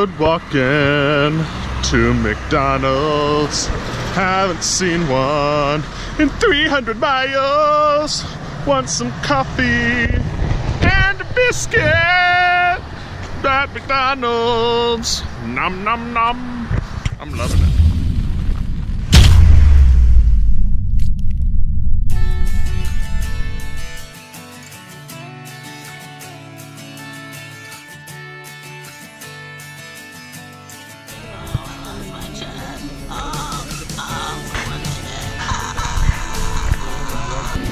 road walking to McDonald's. Haven't seen one in 300 miles. Want some coffee and a biscuit at McDonald's. Nom nom nom. I'm loving it.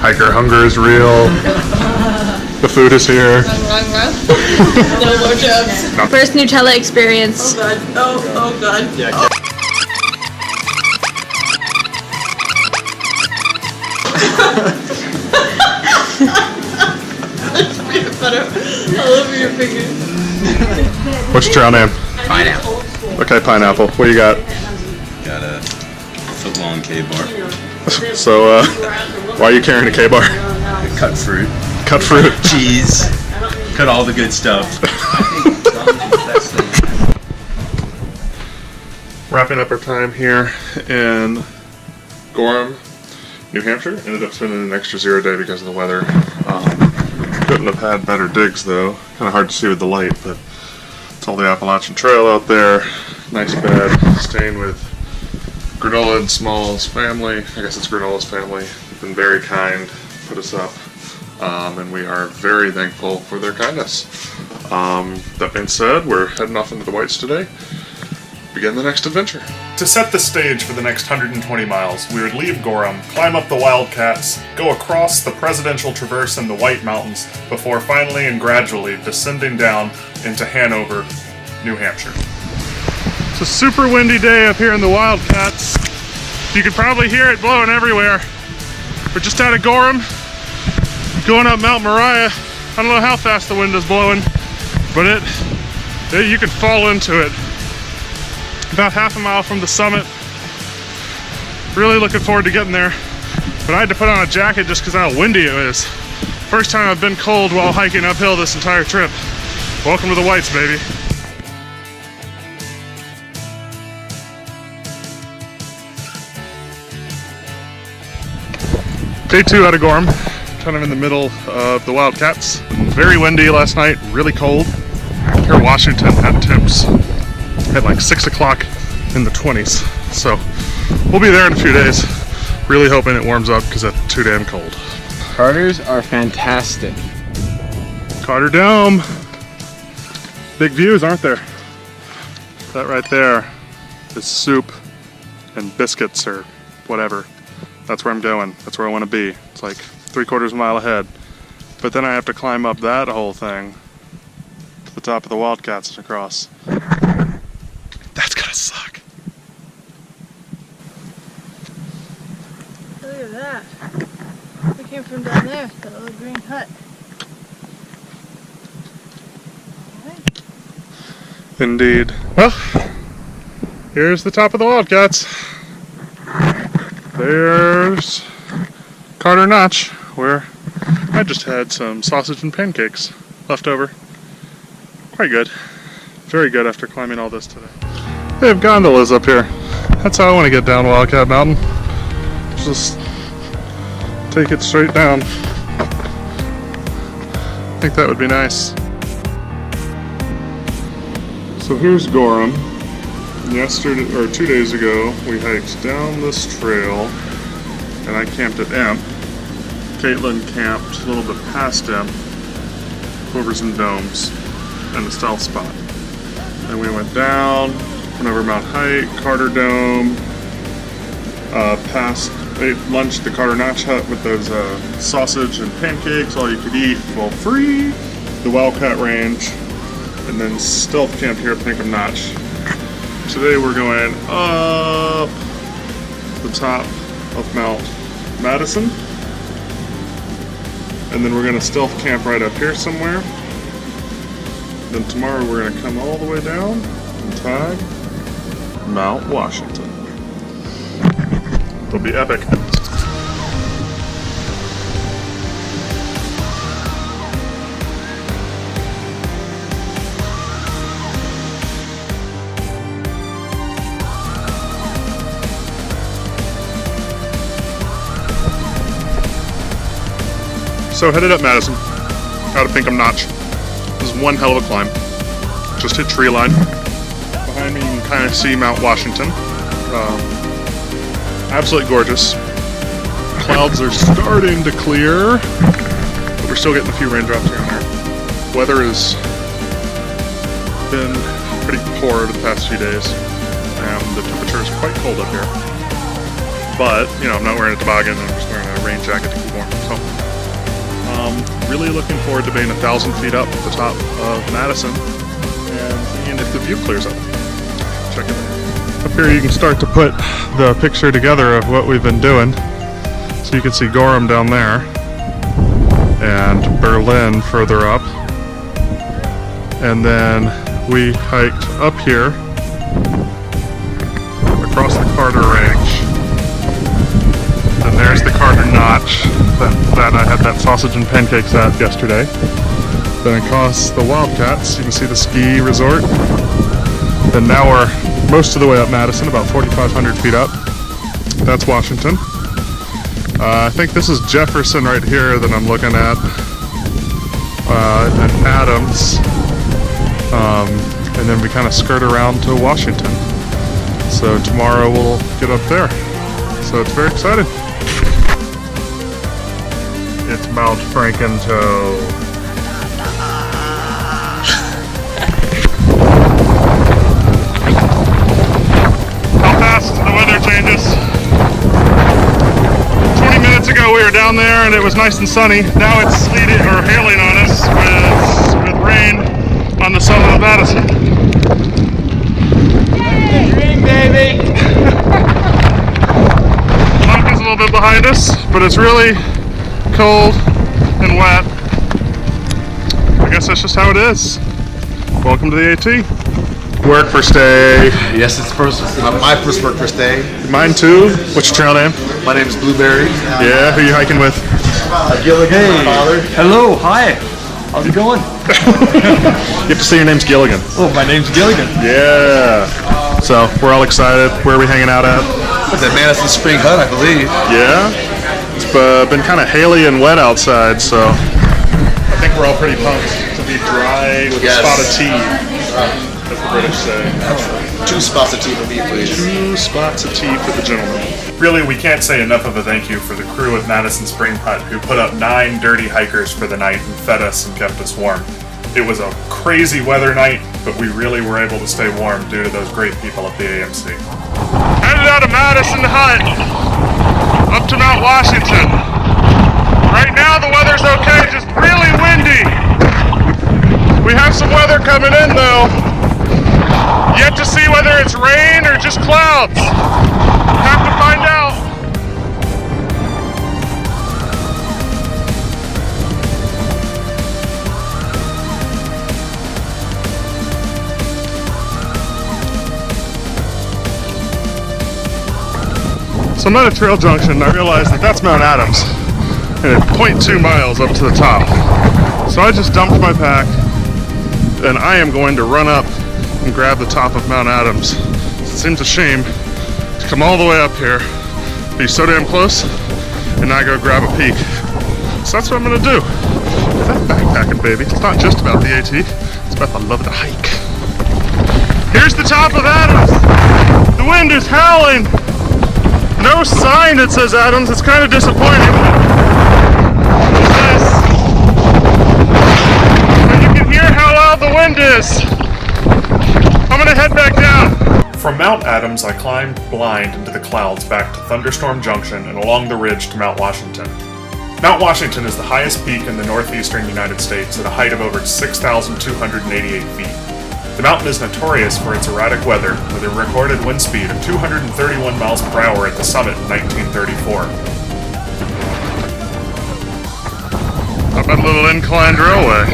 Hiker hunger is real. The food is here. No more jokes. No. First Nutella experience. Oh god. Oh god. Yeah. Peanut butter all over your fingers. What's your trail name? Pineapple. Okay, pineapple. What do you got? Got a foot-long K-bar. So, why are you carrying a K-bar? Cut fruit. Cut fruit. Cheese. Cut all the good stuff. Wrapping up our time here in Gorham, New Hampshire. Ended up spending an extra 0 day because of the weather. Couldn't have had better digs though. Kind of hard to see with the light, but it's all the Appalachian Trail out there. Nice bed. Staying with Granola and Small's family. I guess it's Granola's family. They've been very kind, put us up, and we are very thankful for their kindness. That being said, we're heading off into the Whites today. Begin the next adventure. To set the stage for the next 120 miles, we would leave Gorham, climb up the Wildcats, go across the Presidential Traverse and the White Mountains, before finally and gradually descending down into Hanover, New Hampshire. It's a super windy day up here in the Wildcats. You can probably hear it blowing everywhere. We're just out of Gorham, going up Mount Moriah. I don't know how fast the wind is blowing, but you could fall into it. About half a mile from the summit. Really looking forward to getting there. But I had to put on a jacket just because how windy it is. First time I've been cold while hiking uphill this entire trip. Welcome to the Whites, baby. Day 2 out of Gorham, kind of in the middle of the Wildcats. Very windy last night, really cold. Here in Washington had temps at like 6 o'clock in the 20s. So we'll be there in a few days. Really hoping it warms up because it's too damn cold. Carters are fantastic. Carter Dome. Big views, aren't there? That right there is soup and biscuits or whatever. That's where I'm going. That's where I want to be. It's like 3/4 of a mile ahead. But then I have to climb up that whole thing to the top of the Wildcats and across. That's gonna suck. Look at that. We came from down there, that little green hut. Right. Indeed. Well, here's the top of the Wildcats. There's Carter Notch, where I just had some sausage and pancakes left over. Quite good. Very good after climbing all this today. They have gondolas up here. That's how I want to get down Wildcat Mountain. Just take it straight down. I think that would be nice. So here's Gorham. Yesterday, or 2 days ago, we hiked down this trail and I camped at Imp. Caitlin camped a little bit past Imp over some domes and a stealth spot. Then we went down, went over Mount Height, Carter Dome, ate lunch at the Carter Notch hut with those sausage and pancakes, all you could eat, well free, the Wildcat Range, and then stealth camp here at PINKHAM Notch. Today we're going up the top of Mount Madison, and then we're going to stealth camp right up here somewhere. Then tomorrow we're going to come all the way down and tag Mount Washington. It'll be epic. So headed up Madison, out of Pinkham Notch. This is one hell of a climb. Just hit tree line. Behind me you can kind of see Mount Washington. Absolutely gorgeous. Clouds are starting to clear, but we're still getting a few raindrops here and there. Weather has been pretty poor over the past few days, and the temperature is quite cold up here. But, you know, I'm not wearing a toboggan, I'm just wearing a rain jacket to keep warm. So, really looking forward to being 1,000 feet up at the top of Madison and seeing if the view clears up. Check it out. Up here you can start to put the picture together of what we've been doing. So you can see Gorham down there and Berlin further up. And then we hiked up here across the Carter Range. And there's the Carter Notch that I had that sausage and pancakes at yesterday. Then across the Wildcats, you can see the ski resort. And now we're most of the way up Madison, about 4,500 feet up. That's Washington. I think this is Jefferson right here that I'm looking at. And Adams. And then we kind of skirt around to Washington. So tomorrow we'll get up there. So it's very exciting. It's Mount Frankentoe. How fast the weather changes. 20 minutes ago we were down there and it was nice and sunny. Now it's sleeting or hailing on us with rain on the summit of Madison. Dream, baby! Lunk is a little bit behind us, but it's really cold and wet. I guess that's just how it is. Welcome to the AT. Work first day. Yes, it's my first work first day. Mine too. What's your trail name? My name is Blueberry. Yeah, who are you hiking with? Gilligan, father. Hello, hi. How's it going? You have to say your name's Gilligan. Oh, my name's Gilligan. Yeah. So we're all excited. Where are we hanging out at? It's at Madison Spring Hut, I believe. Yeah. It's been kind of haily and wet outside, so I think we're all pretty pumped to be dry with a spot of tea. As the British say. 2 spots of tea for me, please. 2 spots of tea for the gentleman. Really, we can't say enough of a thank you for the crew at Madison Spring Hut who put up 9 dirty hikers for the night and fed us and kept us warm. It was a crazy weather night, but we really were able to stay warm due to those great people at the AMC. Headed out of Madison Hut, up to Mount Washington. Right now the weather's okay, just really windy. We have some weather coming in though. Yet to see whether it's rain or just clouds. Have to find out. So I'm at a trail junction and I realized that that's Mount Adams. And it's 0.2 miles up to the top. So I just dumped my pack and I am going to run up and grab the top of Mount Adams. It seems a shame to come all the way up here, be so damn close, and not go grab a peek. So that's what I'm gonna do. That's backpacking, baby. It's not just about the AT, it's about the love of the hike. Here's the top of Adams. The wind is howling. No sign that says Adams. It's kind of disappointing. It says, but you can hear how loud the wind is. I'm gonna head back down. From Mount Adams, I climbed blind into the clouds back to Thunderstorm Junction and along the ridge to Mount Washington. Mount Washington is the highest peak in the northeastern United States at a height of over 6,288 feet. The mountain is notorious for its erratic weather, with a recorded wind speed of 231 miles per hour at the summit in 1934. Up a little inclined railway,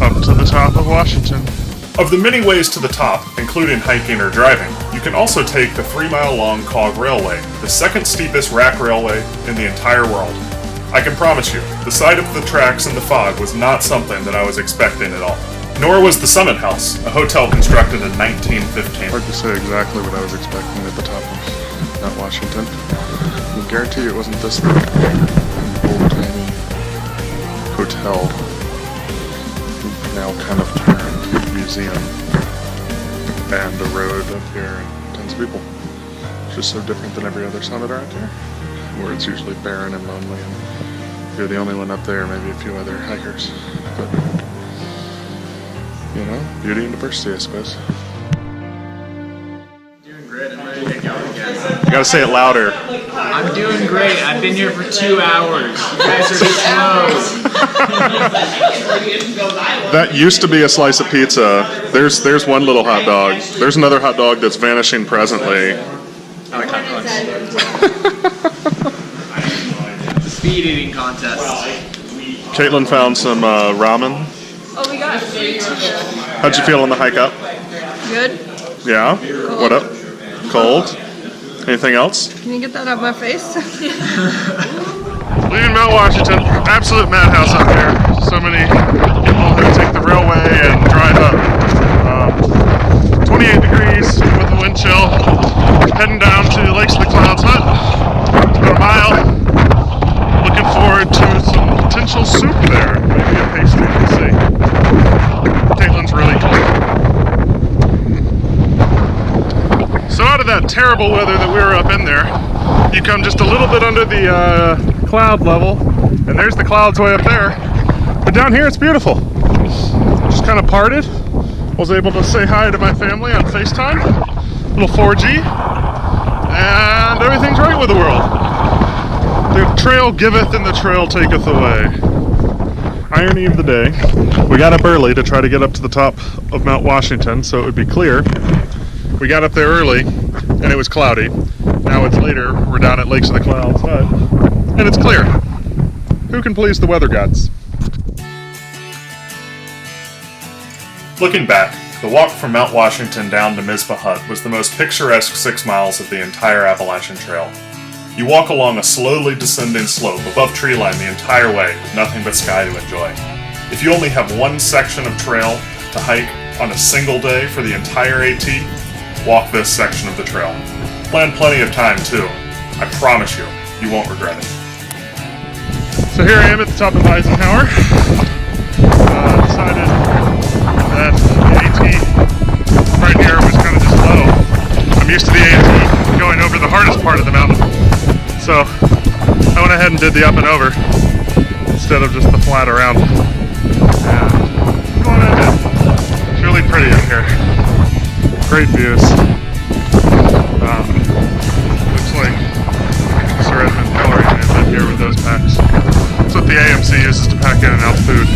up to the top of Washington. Of the many ways to the top, including hiking or driving, you can also take the 3-mile-long Cog Railway, the second steepest rack railway in the entire world. I can promise you, the sight of the tracks in the fog was not something that I was expecting at all. Nor was the Summit House, a hotel constructed in 1915. Hard to say exactly what I was expecting at the top of Mount Washington. I can guarantee you it wasn't this old-timey hotel, now kind of turned museum, and a road up here and tons of people. It's just so different than every other summit around here, where it's usually barren and lonely, and you're the only one up there, maybe a few other hikers. But, you know, beauty and diversity, I suppose. Doing great. I'm ready to go again. You gotta say it louder. I'm doing great. I've been here for 2 hours. You guys are slow. That used to be a slice of pizza. There's one little hot dog. There's another hot dog that's vanishing presently. I like hot dogs. Speed eating contest. Caitlin found some ramen. Oh, we got it. How'd you feel on the hike up? Good. Yeah? What up? Cold? Anything else? Can you get that out my face? Leaving Mount Washington, absolute madhouse up here. So many people who take the railway and drive up. 28 degrees with a wind chill. Heading down to Lakes of the Clouds Hut. It's about a mile. Looking forward to some potential soup there. Maybe a pastry, we'll see. Caitlin's really cold. So out of that terrible weather that we were up in there, you come just a little bit under the cloud level, and there's the clouds way up there. But down here it's beautiful. Just kind of parted. Was able to say hi to my family on FaceTime. Little 4G. And everything's right with the world. The trail giveth and the trail taketh away. Irony of the day. We got up early to try to get up to the top of Mount Washington so it would be clear. We got up there early and it was cloudy. Now it's later, we're down at Lakes of the Clouds Hut, and it's clear. Who can please the weather gods? Looking back, the walk from Mount Washington down to Mizpah Hut was the most picturesque 6 miles of the entire Appalachian Trail. You walk along a slowly descending slope above treeline the entire way with nothing but sky to enjoy. If you only have one section of trail to hike on a single day for the entire AT, walk this section of the trail. Plan plenty of time too. I promise you, you won't regret it. So here I am at the top of Eisenhower. Decided that the AT right here was kind of just low. I'm used to the AT going over the hardest part of the mountain. So I went ahead and did the up and over instead of just the flat around. And I'm going I did. It's really pretty up here. Great views. Looks like Sir Edmund Hillary may have been here with those packs. That's what the AMC uses to pack in and out food.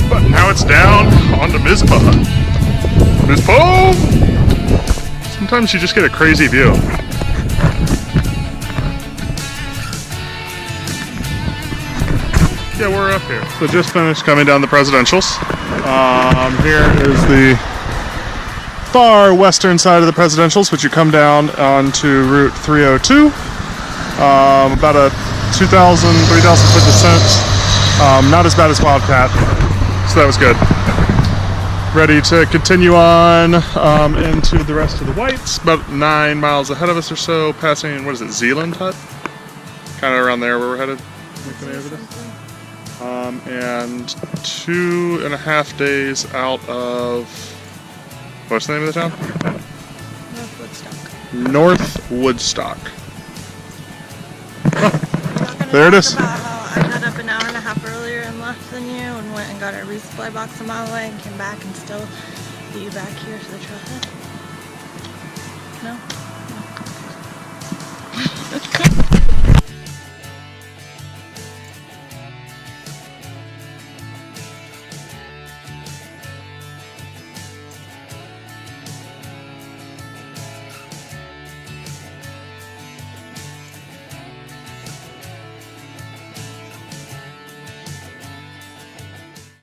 But now it's down onto Mizpah. Mizpah! Sometimes you just get a crazy view. Yeah, we're up here. So just finished coming down the Presidentials. Here is the far western side of the Presidentials, which you come down onto Route 302. About a 2,000, 3,000 foot descent. Not as bad as Wildcat, so that was good. Ready to continue on into the rest of the Whites, about 9 miles ahead of us or so, passing, what is it, Zealand Hut? Kind of around there where we're headed. And 2.5 days out of, what's the name of the town? North Woodstock. North Woodstock. Talking There it is. About how I got up an hour and a half earlier and left than you, and went and got a resupply box a mile away, and came back and still beat you back here to the trailhead. No?